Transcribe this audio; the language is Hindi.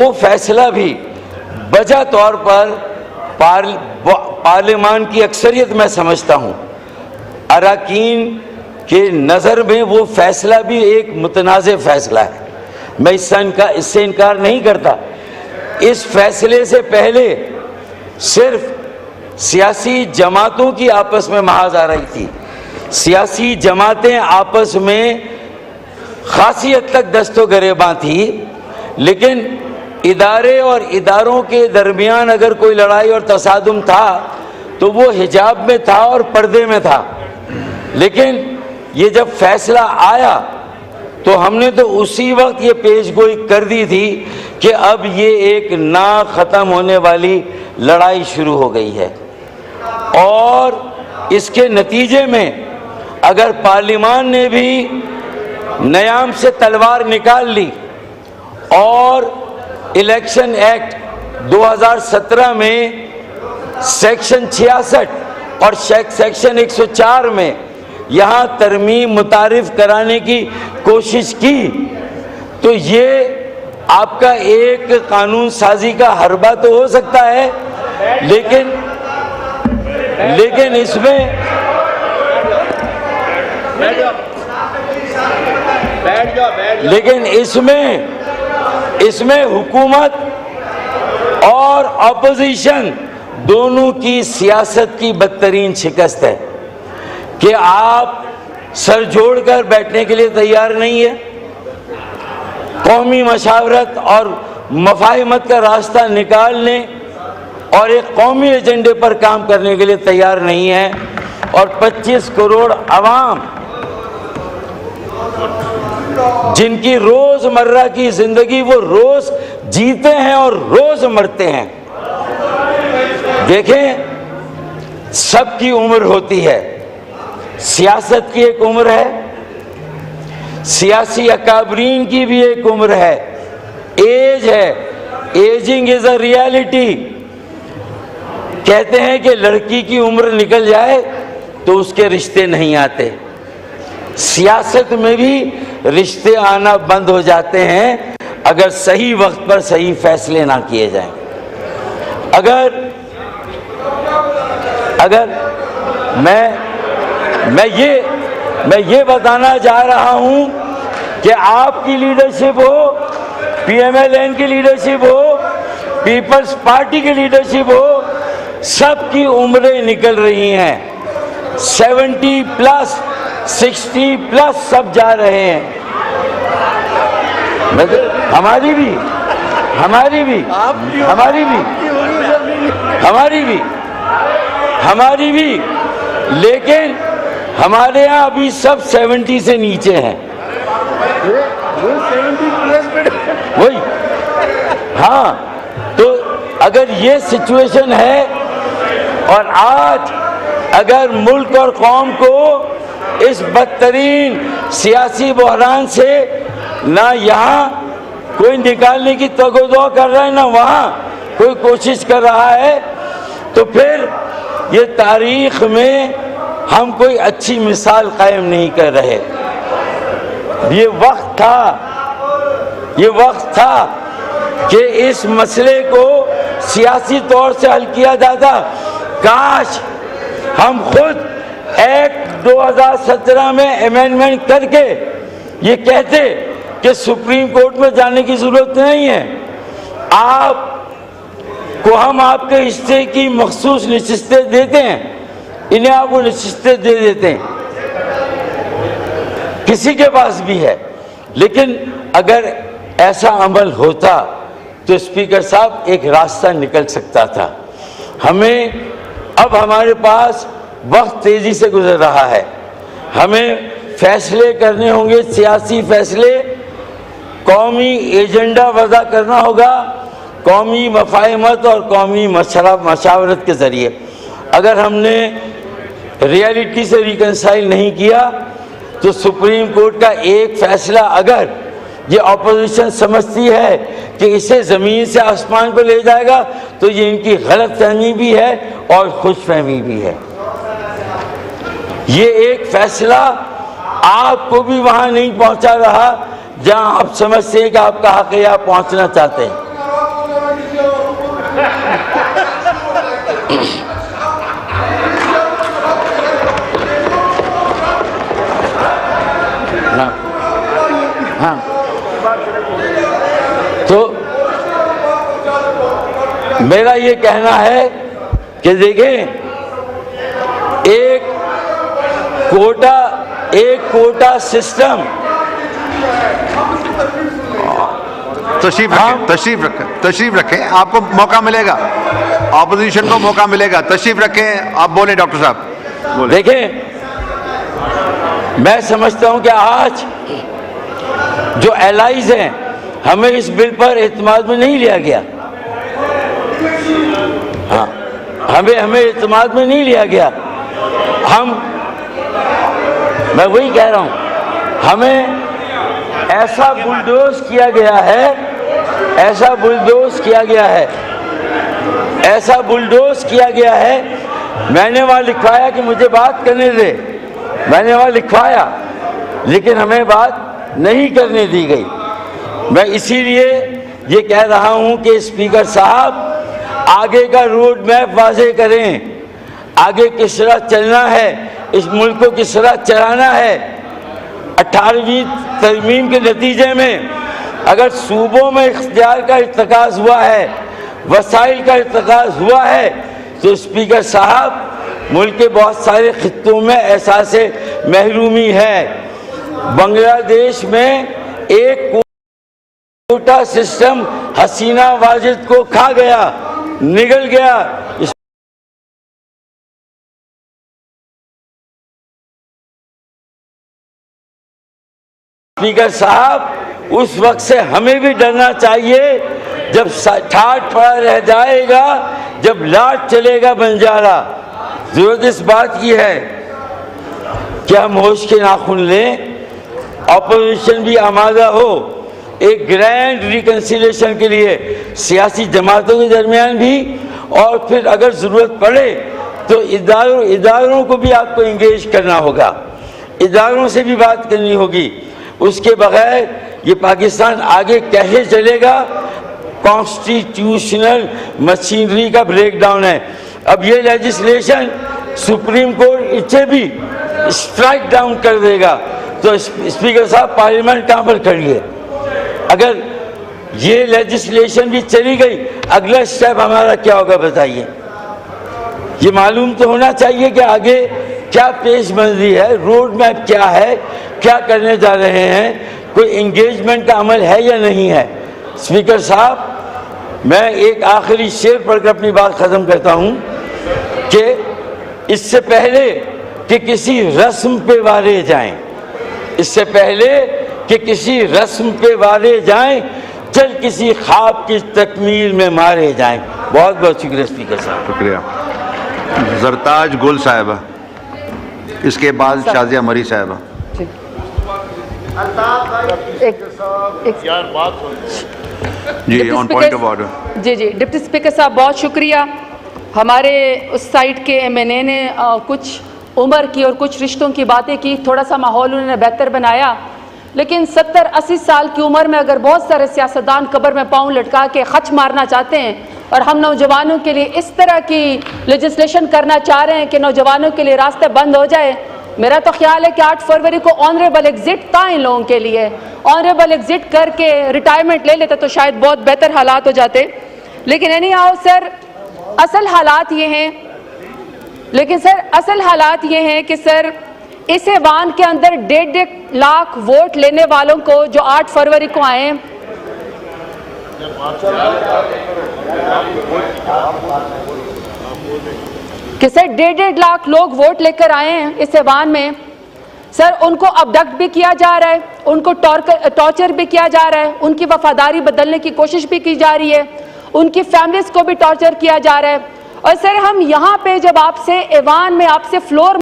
वो फैसला भी वजह तौर पर पार्लियामान की अक्सरियत मैं समझता हूँ, अरकान के नज़र में वो फैसला भी एक मुतनाज़ फैसला है। मैं इससे इनकार नहीं करता। इस फैसले से पहले सिर्फ सियासी जमातों की आपस में महाज आ रही थी। सियासी जमातें आपस में खासी हद तक दस्तोगरेबां थी, लेकिन इदारे और इदारों के दरमियान अगर कोई लड़ाई और तसादुम था तो वो हिजाब में था और पर्दे में था। लेकिन ये जब फैसला आया तो हमने तो उसी वक्त ये पेशगोई कर दी थी कि अब ये एक ना ख़त्म होने वाली लड़ाई शुरू हो गई है, और इसके नतीजे में अगर पार्लियामान ने भी नयाम से तलवार निकाल ली और इलेक्शन एक्ट 2017 में सेक्शन 66 और सेक्शन 104 में यहाँ तरमीम मुतारिफ कराने की कोशिश की, तो ये आपका एक कानून साजी का हरबा तो हो सकता है, लेकिन इसमें हुकूमत और अपोजिशन दोनों की सियासत की बदतरीन शिकस्त है कि आप सर जोड़कर बैठने के लिए तैयार नहीं है, कौमी मशावरत और मफाहिमत का रास्ता निकालने और एक कौमी एजेंडे पर काम करने के लिए तैयार नहीं है, और 25 करोड़ अवाम जिनकी रोजमर्रा की जिंदगी वो रोज जीते हैं और रोज मरते हैं। देखें, सबकी उम्र होती है, सियासत की एक उम्र है, सियासी अकाबरीन की भी एक उम्र है, एज है, एजिंग इज अ रियलिटी। कहते हैं कि लड़की की उम्र निकल जाए तो उसके रिश्ते नहीं आते, सियासत में भी रिश्ते आना बंद हो जाते हैं अगर सही वक्त पर सही फैसले ना किए जाएं। अगर मैं ये बताना चाह रहा हूं कि आपकी लीडरशिप हो, पीएमएलएन की लीडरशिप हो, पीपल्स पार्टी की लीडरशिप हो, सबकी उम्रें निकल रही हैं, 70 प्लस 60 प्लस सब जा रहे हैं। हमारी भी, लेकिन हमारे यहाँ अभी सब 70 से नीचे हैं। वही, हाँ, तो अगर ये सिचुएशन है और आज अगर मुल्क और कौम को इस बदतरीन सियासी बहरान से ना यहाँ कोई निकालने की तगोदो कर रहा है, ना वहाँ कोई कोशिश कर रहा है, तो फिर ये तारीख में हम कोई अच्छी मिसाल कायम नहीं कर रहे। ये वक्त था कि इस मसले को सियासी तौर से हल किया जाता। काश हम खुद एक्ट 2017 में अमेंडमेंट करके ये कहते कि सुप्रीम कोर्ट में जाने की जरूरत नहीं है, आपको हम आपके हिस्से की मखसूस नशिस्तें देते हैं, इन्हें आप वो नशिस्तें दे देते हैं, किसी के पास भी है। लेकिन अगर ऐसा अमल होता तो स्पीकर साहब एक रास्ता निकल सकता था। अब हमारे पास वक्त तेजी से गुजर रहा है, हमें फैसले करने होंगे, सियासी फैसले, कौमी एजेंडा वज़ा करना होगा, कौमी मफाहिमत और कौमी मशावरत के ज़रिए। अगर हमने रियलिटी से रिकंसाइल नहीं किया तो सुप्रीम कोर्ट का एक फैसला अगर ये अपोजिशन समझती है कि इसे ज़मीन से आसमान को ले जाएगा, तो ये इनकी गलत फहमी भी है और खुशफहमी भी है। ये एक फैसला आपको भी वहाँ नहीं पहुँचा रहा जहाँ आप समझते हैं कि आपका हक़ है, आप पहुँचना चाहते हैं। हाँ, तो मेरा ये कहना है कि देखें, एक कोटा सिस्टम, तशरीफ रखें, आपको मौका मिलेगा, ऑपोजिशन को मौका मिलेगा। तशरीफ रखें, आप बोले डॉक्टर साहब। देखें, मैं समझता हूं कि आज जो एलाइज हैं, हमें इस बिल पर एतमाद में नहीं लिया गया। हाँ, हमें एतमाद में नहीं लिया गया। मैं वही कह रहा हूं, हमें ऐसा बुलडोज किया गया है, ऐसा बुलडोज किया गया है। मैंने वहां लिखवाया कि मुझे बात करने दे, मैंने वहां लिखवाया, लेकिन हमें बात नहीं करने दी गई। मैं इसीलिए ये कह रहा हूं कि स्पीकर साहब, आगे का रोड मैप वाज़ेह करें, आगे किस तरह चलना है, इस मुल्क को किस तरह चलाना है। 18वीं तरमीम के नतीजे में अगर सूबों में इख्तियार का इर्तिकाज़ हुआ है, वसाइल का इर्तिकाज़ हुआ है, तो स्पीकर साहब, मुल्क के बहुत सारे खित्तों में एहसास महरूमी है। बांग्लादेश में एक कोटा सिस्टम हसीना वाजिद को खा गया, निगल गया। स्पीकर साहब, उस वक्त से हमें भी डरना चाहिए जब ठाठ पड़ा रह जाएगा, जब लाट चलेगा बंजारा। जरूरत इस बात की है कि हम होश के नाखून लें, ऑपोजिशन भी आमादा हो एक ग्रैंड रिकन्सिलिएशन के लिए, सियासी जमातों के दरमियान भी, और फिर अगर ज़रूरत पड़े तो इदारों को भी आपको इंगेज करना होगा, इदारों से भी बात करनी होगी। उसके बगैर ये पाकिस्तान आगे कैसे चलेगा? कॉन्स्टिट्यूशनल मशीनरी का ब्रेकडाउन है। अब ये लेजिस्लेशन सुप्रीम कोर्ट इसे भी स्ट्राइक डाउन कर देगा, तो स्पीकर साहब, पार्लियामेंट कहाँ पर खड़ी है? अगर ये लेजिस्लेशन भी चली गई, अगला स्टेप हमारा क्या होगा बताइए? ये मालूम तो होना चाहिए कि आगे क्या पेशबंदी है, रोड मैप क्या है, क्या करने जा रहे हैं, कोई इंगेजमेंट का अमल है या नहीं है। स्पीकर साहब, मैं एक आखिरी शेर पढ़कर अपनी बात ख़त्म करता हूँ कि इससे पहले कि किसी रस्म पे वारे जाएं, इससे पहले कि किसी रस्म पे वारे जाएं, चल किसी ख्वाब की तकमील में मारे जाएं। बहुत बहुत शुक्रिया स्पीकर साहब। शुक्रिया। जरताज गुल साहिबा, इसके बाद शाजिया मरी साहिबा। जी, ऑन पॉइंट ऑफ ऑर्डर। जी, डिप्टी स्पीकर साहब, बहुत शुक्रिया। हमारे उस साइड के MNA ने कुछ उम्र की और कुछ रिश्तों की बातें की, थोड़ा सा माहौल उन्होंने बेहतर बनाया। लेकिन 70-80 साल की उम्र में अगर बहुत सारे सियासतदान कब्र में पाँव लटका के खच मारना चाहते हैं और हम नौजवानों के लिए इस तरह की लेजिस्लेशन करना चाह रहे हैं कि नौजवानों के लिए रास्ते बंद हो जाए, मेरा तो ख्याल है कि 8 फरवरी को ऑनरेबल एग्जिट था इन लोगों के लिए। ऑनरेबल एग्जिट करके रिटायरमेंट ले लेते तो शायद बहुत बेहतर हालात हो जाते। लेकिन एनी हाउ सर, असल हालात ये हैं, असल हालात ये हैं कि सर, इस ऐवान के अंदर 1.5 लाख वोट लेने वालों को जो 8 फरवरी को आए, कि सर 1.5 लाख लोग वोट लेकर आए हैं इस ऐवान में, सर उनको अबडक्ट भी किया जा रहा है, उनको टॉर्चर भी किया जा रहा है, उनकी वफादारी बदलने की कोशिश भी की जा रही है, उनकी फैमिलीज को भी टॉर्चर किया जा रहा है। और सर हम यहाँ पे जब आपसे ऐवान में आपसे फ्लोर